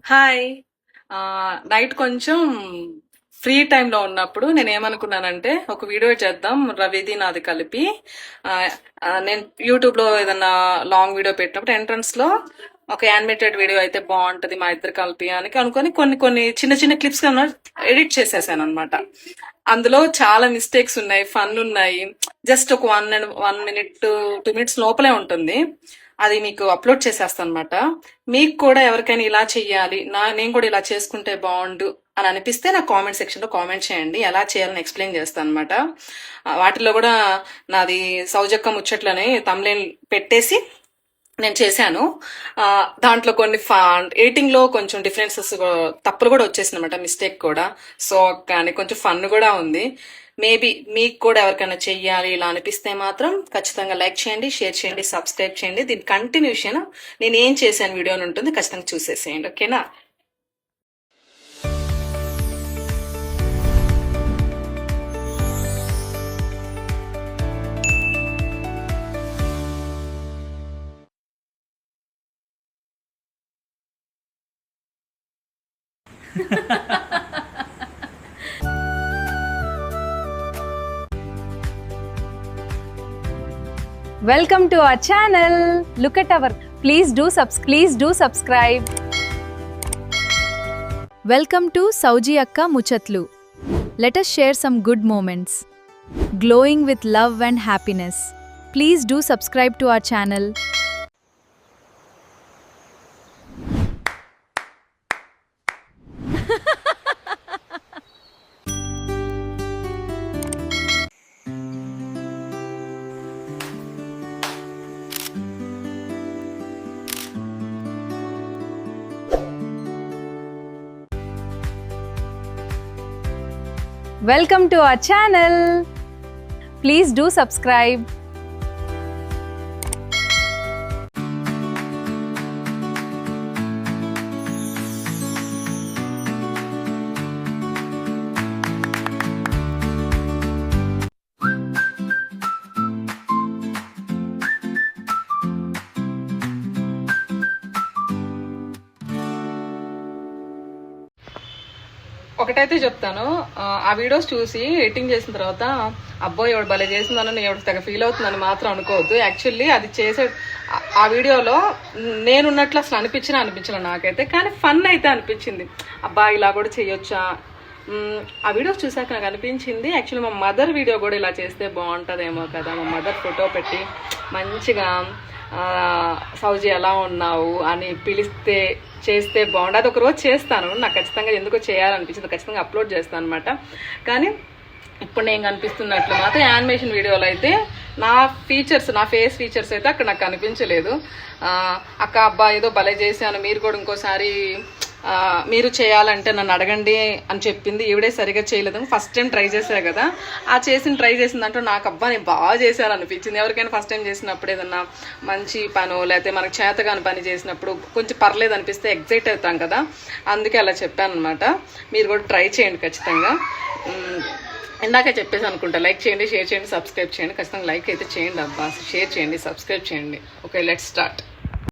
Hi. Night కొంచెం free టైంలో ఉన్నప్పుడు నేనేమనుకున్నానంటే, ఒక వీడియో చేద్దాం రవిది నాది కలిపి. నేను యూట్యూబ్‌లో ఏదన్నా లాంగ్ వీడియో పెట్టినప్పుడు ఎంట్రన్స్‌లో ఒక యానిమేటెడ్ వీడియో అయితే బావుంటది మా ఇద్దరు కలిపి అని అనుకోని కొన్ని కొన్ని చిన్న చిన్న క్లిప్స్ కన్నా ఎడిట్ చేసేసాననమాట. అందులో చాలా మిస్టేక్స్ ఉన్నాయి, ఫన్ ఉన్నాయి. జస్ట్ ఒక 1 మినిట్, 2 మినిట్స్ లోపలే ఉంటుంది. అది మీకు అప్లోడ్ చేసేస్తాను అనమాట. మీకు కూడా ఎవరికైనా ఇలా చెయ్యాలి, నేను కూడా ఇలా చేసుకుంటే బాగుండు అని అనిపిస్తే నా కామెంట్ సెక్షన్ లో కామెంట్ చేయండి. ఎలా చేయాలని ఎక్స్ప్లెయిన్ చేస్తాను అనమాట. వాటిలో కూడా నాది సౌజక్క ముచ్చట్లని తమ్లైన్ పెట్టేసి నేను చేశాను. దాంట్లో కొన్ని ఎడిటింగ్ లో కొంచెం డిఫరెన్సెస్, తప్పులు కూడా వచ్చేసింది అనమాట, మిస్టేక్ కూడా. సో కానీ కొంచెం ఫన్ కూడా ఉంది. మేబీ మీకు కూడా ఎవరికైనా చెయ్యాలి ఇలా అనిపిస్తే మాత్రం ఖచ్చితంగా లైక్ చేయండి, షేర్ చేయండి, సబ్స్క్రైబ్ చేయండి. దీని కంటిన్యూషన్ నేను ఏం చేశాను వీడియో ఉంటుంది, ఖచ్చితంగా చూసేసేయండి. ఓకేనా? Welcome to our channel. Look at our. Please do subscribe. Welcome to Sauji Akka Muchatlu. Let us share some good moments. Glowing with love and happiness. Please do subscribe to our channel. Welcome to our channel. Please do subscribe. ఒకటైతే చెప్తాను, ఆ videos చూసి editing చేసిన తర్వాత అబ్బాయి ఎవడు భలే చేసిందని ఎవడు తెగ ఫీల్ అవుతుందని మాత్రం అనుకోవద్దు. యాక్చువల్లీ అది చేసే ఆ వీడియోలో నేనున్నట్లు అసలు అనిపించలే నాకైతే. కానీ ఫన్ అయితే అనిపించింది. అబ్బా ఇలా కూడా చేయొచ్చా. ఆ వీడియోస్ చూసాక నాకు అనిపించింది, యాక్చువల్లీ మా మదర్ వీడియో కూడా ఇలా చేస్తే బాగుంటుందేమో కదా. మా మదర్ ఫోటో పెట్టి మంచిగా సౌజీ ఎలా ఉన్నావు అని పిలిస్తే చేస్తే బాగుండు. అది ఒక రోజు చేస్తాను, నాకు ఖచ్చితంగా ఎందుకో చేయాలనిపించింది, ఖచ్చితంగా అప్లోడ్ చేస్తాను అనమాట. కానీ ఇప్పుడు నేను కనిపిస్తున్నట్లు మాత్రం యానిమేషన్ వీడియోలో అయితే నా ఫేస్ ఫీచర్స్ అయితే అక్కడ నాకు కనిపించలేదు. అక్క అబ్బా ఏదో భలే చేశాను, మీరు కూడా ఇంకోసారి మీరు చేయాలంటే నన్ను అడగండి అని చెప్పింది. ఈవిడే సరిగా చేయలేదు, ఫస్ట్ టైం ట్రై చేశా కదా. ట్రై చేసిందంటే నాకు అబ్బా నేను బాగా చేశాను అనిపించింది. ఎవరికైనా ఫస్ట్ టైం చేసినప్పుడు ఏదన్నా మంచి పనో లేకపోతే మనకు చేతగాని పని చేసినప్పుడు కొంచెం పర్లేదు అనిపిస్తే ఎగ్జైట్ అవుతాం కదా, అందుకే అలా చెప్పాను అనమాట. మీరు కూడా ట్రై చేయండి ఖచ్చితంగా. ఇందాకే చెప్పేసి అనుకుంటా, లైక్ చేయండి, షేర్ చేయండి, సబ్స్క్రైబ్ చేయండి. ఖచ్చితంగా లైక్ అయితే చేయండి అబ్బా, షేర్ చేయండి, సబ్స్క్రైబ్ చేయండి. Okay, let's start.